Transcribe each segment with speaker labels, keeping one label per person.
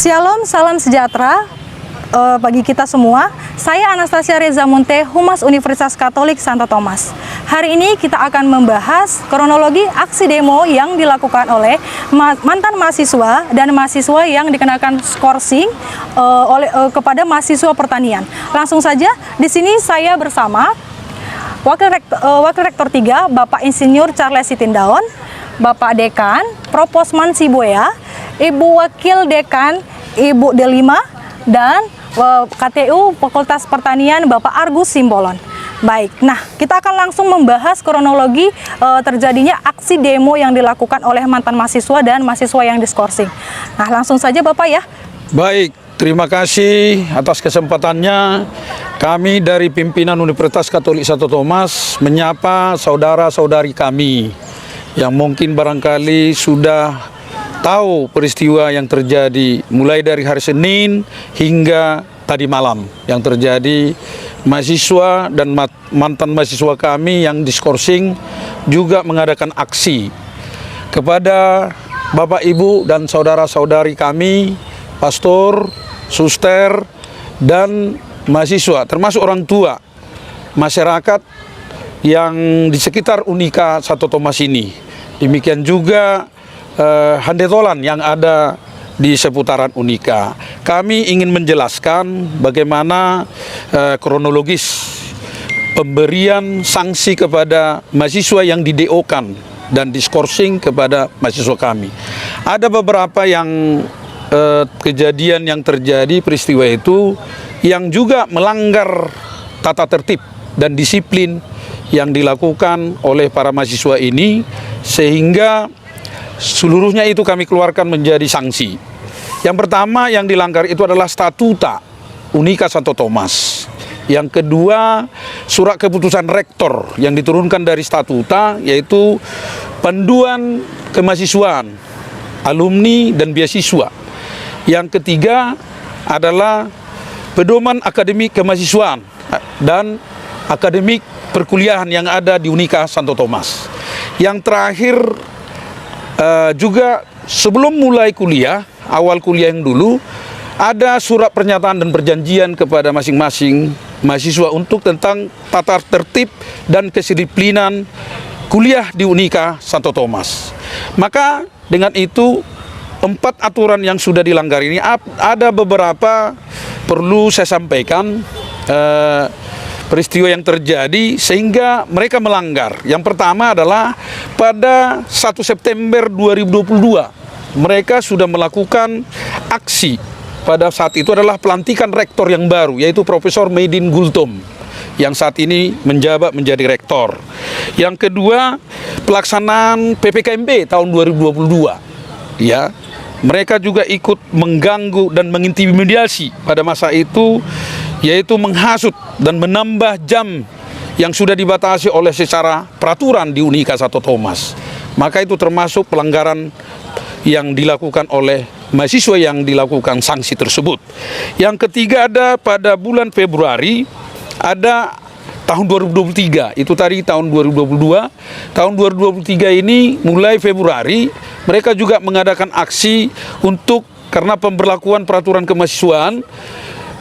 Speaker 1: Shalom, salam sejahtera bagi kita semua. Saya Anastasia Reza Munte, Humas Universitas Katolik Santo Thomas. Hari ini kita akan membahas kronologi aksi demo yang dilakukan oleh mantan mahasiswa dan mahasiswa yang dikenakan skorsing kepada mahasiswa pertanian. Langsung saja, di sini saya bersama Wakil Rektor 3, Bapak Insinyur Charles Sitindaon, Bapak Dekan, Proposman Siboya, Ibu Wakil Dekan, Ibu Delima, dan KTU Fakultas Pertanian Bapak Argus Simbolon. Baik, nah kita akan langsung membahas kronologi terjadinya aksi demo yang dilakukan oleh mantan mahasiswa dan mahasiswa yang diskorsing. Nah langsung saja Bapak ya.
Speaker 2: Baik, terima kasih atas kesempatannya. Kami dari pimpinan Universitas Katolik Santo Thomas menyapa saudara-saudari kami yang mungkin barangkali sudah tahu peristiwa yang terjadi mulai dari hari Senin hingga tadi malam yang terjadi. Mahasiswa dan mantan mahasiswa kami yang diskorsing juga mengadakan aksi kepada Bapak Ibu dan saudara-saudari kami, pastor, suster, dan mahasiswa, termasuk orang tua, masyarakat yang di sekitar Unika Santo Thomas ini. Demikian juga handetolan yang ada di seputaran Unika. Kami ingin menjelaskan bagaimana kronologis pemberian sanksi kepada mahasiswa yang di-DO-kan dan diskorsing kepada mahasiswa kami. Ada beberapa yang kejadian yang terjadi peristiwa itu yang juga melanggar tata tertib dan disiplin yang dilakukan oleh para mahasiswa ini, sehingga seluruhnya itu kami keluarkan menjadi sanksi. Yang pertama yang dilanggar itu adalah statuta Unika Santo Thomas. Yang kedua, surat keputusan rektor yang diturunkan dari statuta, yaitu panduan kemahasiswaan, alumni dan beasiswa. Yang ketiga adalah pedoman akademik kemahasiswaan dan akademik perkuliahan yang ada di Unika Santo Thomas. Yang terakhir juga sebelum mulai kuliah, awal kuliah yang dulu, ada surat pernyataan dan perjanjian kepada masing-masing mahasiswa untuk tentang tata tertib dan kedisiplinan kuliah di Unika Santo Thomas. Maka dengan itu 4 aturan yang sudah dilanggar ini ada beberapa perlu saya sampaikan peristiwa yang terjadi sehingga mereka melanggar. Yang pertama adalah pada 1 September 2022 mereka sudah melakukan aksi. Pada saat itu adalah pelantikan rektor yang baru, yaitu Profesor Medin Gultom yang saat ini menjabat menjadi rektor. Yang kedua, pelaksanaan PPKMB tahun 2022. Ya, mereka juga ikut mengganggu dan mengintimidasi pada masa itu, yaitu menghasut dan menambah jam yang sudah dibatasi oleh secara peraturan di Unika Santo Thomas. Maka itu termasuk pelanggaran yang dilakukan oleh mahasiswa yang dilakukan sanksi tersebut. Yang ketiga ada pada bulan Februari, ada tahun 2023, itu tadi tahun 2022. Tahun 2023 ini mulai Februari mereka juga mengadakan aksi karena pemberlakuan peraturan kemahasiswaan.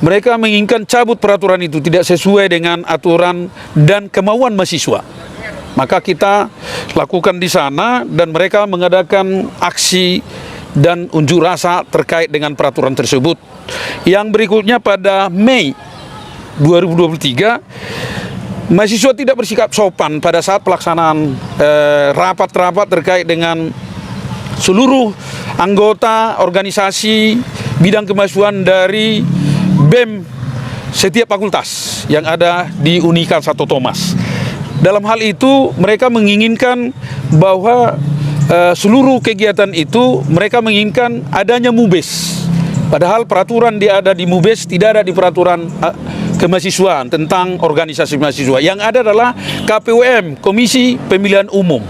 Speaker 2: Mereka menginginkan cabut peraturan itu tidak sesuai dengan aturan dan kemauan mahasiswa. Maka kita lakukan di sana dan mereka mengadakan aksi dan unjuk rasa terkait dengan peraturan tersebut. Yang berikutnya pada Mei 2023, mahasiswa tidak bersikap sopan pada saat pelaksanaan rapat-rapat terkait dengan seluruh anggota organisasi bidang kemahasiswaan dari BEM setiap fakultas yang ada di Unika Santo Thomas. Dalam hal itu mereka menginginkan bahwa seluruh kegiatan itu mereka menginginkan adanya MUBES. Padahal peraturan ada di MUBES, tidak ada di peraturan kemahasiswaan tentang organisasi mahasiswa. Yang ada adalah KPUM, Komisi Pemilihan Umum.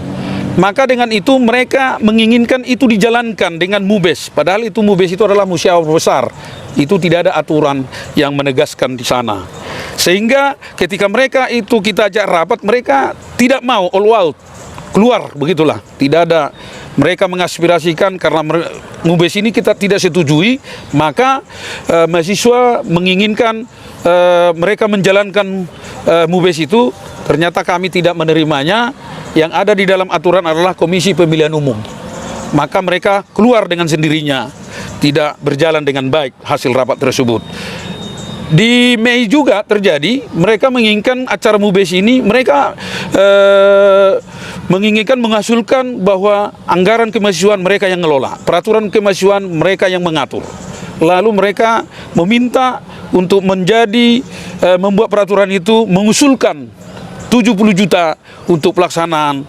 Speaker 2: Maka dengan itu mereka menginginkan itu dijalankan dengan MUBES. Padahal itu MUBES itu adalah musyawarah besar. Itu tidak ada aturan yang menegaskan di sana. Sehingga ketika mereka kita ajak rapat, mereka tidak mau all out keluar, begitulah. Tidak ada mereka mengaspirasikan karena MUBES ini kita tidak setujui, maka mahasiswa menginginkan mereka menjalankan MUBES itu, ternyata kami tidak menerimanya. Yang ada di dalam aturan adalah Komisi Pemilihan Umum, maka mereka keluar dengan sendirinya, tidak berjalan dengan baik hasil rapat tersebut. Di Mei juga terjadi, mereka menginginkan acara MUBES ini, mereka menginginkan menghasilkan bahwa anggaran kemahasiswaan mereka yang ngelola, peraturan kemahasiswaan mereka yang mengatur. Lalu mereka meminta untuk membuat peraturan itu, mengusulkan 70 juta untuk pelaksanaan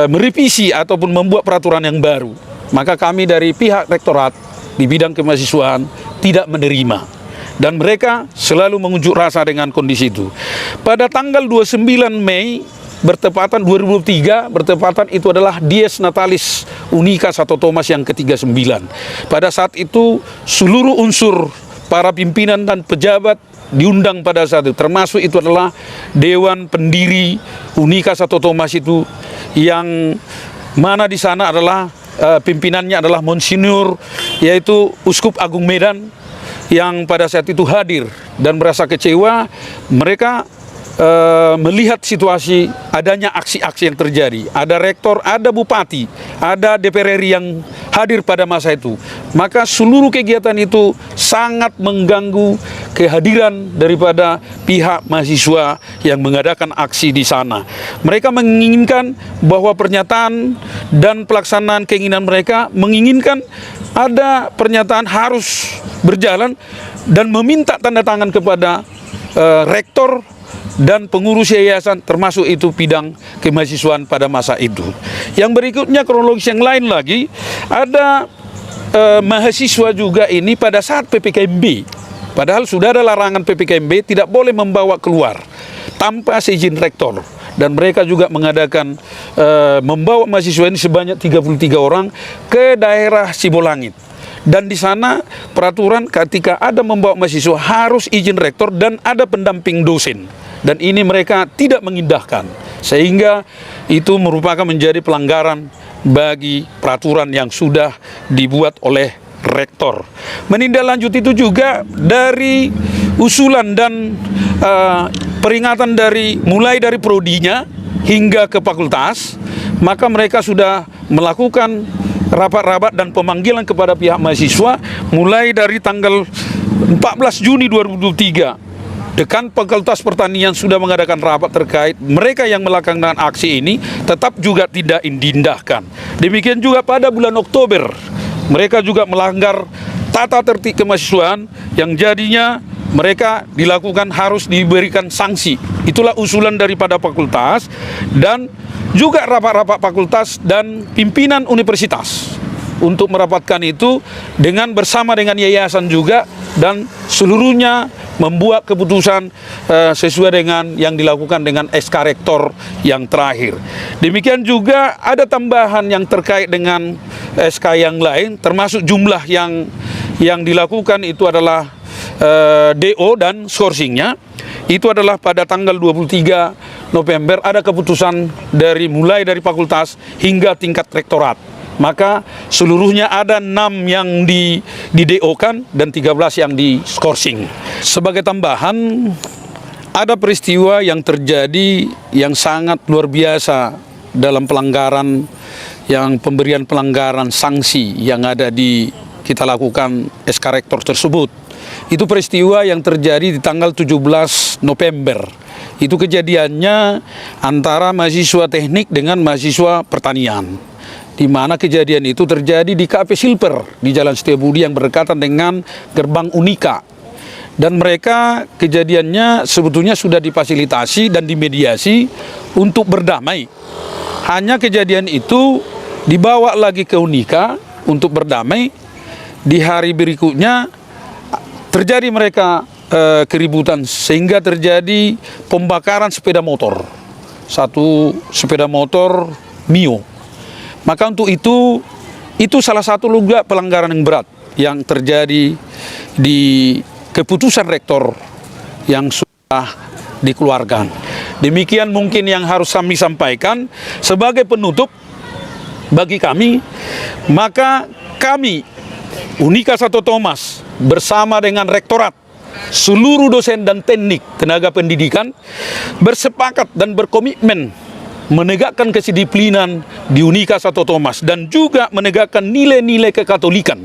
Speaker 2: merevisi ataupun membuat peraturan yang baru. Maka kami dari pihak rektorat di bidang kemahasiswaan tidak menerima, dan mereka selalu mengunjuk rasa dengan kondisi itu. Pada tanggal 29 Mei bertepatan 2023, bertepatan itu adalah Dies Natalis Unika Santo Thomas yang ke-39. Pada saat itu seluruh unsur para pimpinan dan pejabat diundang pada saat itu, termasuk itu adalah Dewan Pendiri Unika Santo Thomas itu, yang mana di sana adalah pimpinannya adalah Monsinyur, yaitu Uskup Agung Medan, yang pada saat itu hadir dan merasa kecewa. Mereka melihat situasi adanya aksi-aksi yang terjadi. Ada rektor, ada bupati, ada DPR RI yang hadir pada masa itu. Maka seluruh kegiatan itu sangat mengganggu kehadiran daripada pihak mahasiswa yang mengadakan aksi di sana. Mereka menginginkan bahwa pernyataan dan pelaksanaan keinginan mereka menginginkan ada pernyataan harus berjalan dan meminta tanda tangan kepada rektor dan pengurus yayasan, termasuk itu bidang kemahasiswaan pada masa itu. Yang berikutnya, kronologis yang lain lagi, ada mahasiswa juga ini pada saat PPKMB, padahal sudah ada larangan PPKMB, tidak boleh membawa keluar tanpa seizin rektor. Dan mereka juga mengadakan membawa mahasiswa ini sebanyak 33 orang ke daerah Sibolangit. Dan di sana peraturan ketika ada membawa mahasiswa harus izin rektor dan ada pendamping dosen. Dan ini mereka tidak mengindahkan, sehingga itu merupakan menjadi pelanggaran bagi peraturan yang sudah dibuat oleh rektor. Menindaklanjuti itu juga dari usulan dan peringatan mulai dari prodinya hingga ke fakultas, maka mereka sudah melakukan rapat-rapat dan pemanggilan kepada pihak mahasiswa mulai dari tanggal 14 Juni 2023. Dekan Fakultas Pertanian sudah mengadakan rapat terkait mereka yang melakukan aksi ini tetap juga tidak diindahkan. Demikian juga pada bulan Oktober, mereka juga melanggar tata tertib kemahasiswaan yang jadinya mereka dilakukan harus diberikan sanksi. Itulah usulan daripada fakultas dan juga rapat-rapat fakultas dan pimpinan universitas untuk merapatkan itu bersama dengan yayasan juga, dan seluruhnya membuat keputusan sesuai dengan yang dilakukan dengan SK Rektor yang terakhir. Demikian juga ada tambahan yang terkait dengan SK yang lain, termasuk jumlah yang dilakukan itu adalah DO dan sourcingnya. Itu adalah pada tanggal 23 November ada keputusan mulai dari fakultas hingga tingkat rektorat. Maka seluruhnya ada 6 yang di DO-kan dan 13 yang di sourcing. Sebagai tambahan, ada peristiwa yang terjadi yang sangat luar biasa dalam pemberian pelanggaran sanksi yang ada kita lakukan SK Rektor tersebut. Itu peristiwa yang terjadi di tanggal 17 November. Itu kejadiannya antara mahasiswa teknik dengan mahasiswa pertanian, di mana kejadian itu terjadi di Cafe Silver di Jalan Setiabudi yang berdekatan dengan gerbang Unika. Dan mereka kejadiannya sebetulnya sudah difasilitasi dan dimediasi untuk berdamai. Hanya kejadian itu dibawa lagi ke Unika untuk berdamai. Di hari berikutnya terjadi mereka keributan sehingga terjadi pembakaran sepeda motor. Satu sepeda motor Mio. Maka untuk itu salah satu juga pelanggaran yang berat yang terjadi di keputusan rektor yang sudah dikeluarkan. Demikian mungkin yang harus kami sampaikan. Sebagai penutup, bagi kami, maka kami Unika Santo Thomas bersama dengan Rektorat, seluruh dosen dan teknik tenaga pendidikan bersepakat dan berkomitmen menegakkan kedisiplinan di Unika Santo Thomas dan juga menegakkan nilai-nilai kekatolikan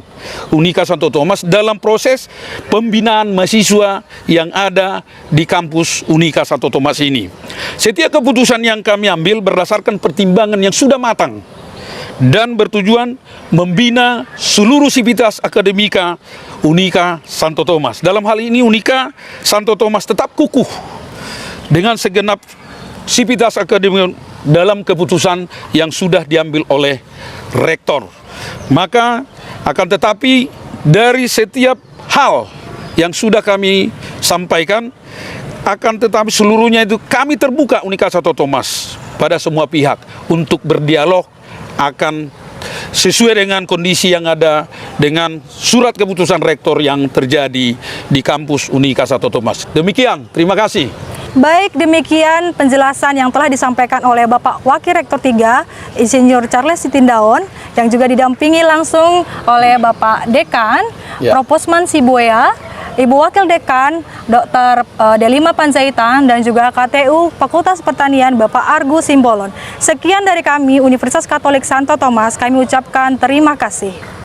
Speaker 2: Unika Santo Thomas dalam proses pembinaan mahasiswa yang ada di kampus Unika Santo Thomas ini. Setiap keputusan yang kami ambil berdasarkan pertimbangan yang sudah matang dan bertujuan membina seluruh sivitas akademika Unika Santo Thomas. Dalam hal ini Unika Santo Thomas tetap kukuh dengan segenap sivitas akademika dalam keputusan yang sudah diambil oleh rektor. Maka akan tetapi dari setiap hal yang sudah kami sampaikan, akan tetapi seluruhnya itu kami terbuka Unika Santo Thomas pada semua pihak untuk berdialog akan sesuai dengan kondisi yang ada dengan surat keputusan rektor yang terjadi di kampus Unika Santo Thomas. Demikian, terima kasih.
Speaker 1: Baik, demikian penjelasan yang telah disampaikan oleh Bapak Wakil Rektor 3, Insinyur Charles Sitindaun, yang juga didampingi langsung oleh Bapak Dekan, Proposman Sibuya, Ibu Wakil Dekan, Dr. Delima Panjaitan, dan juga KTU Fakultas Pertanian, Bapak Argo Simbolon. Sekian dari kami, Universitas Katolik Santo Thomas, kami ucapkan terima kasih.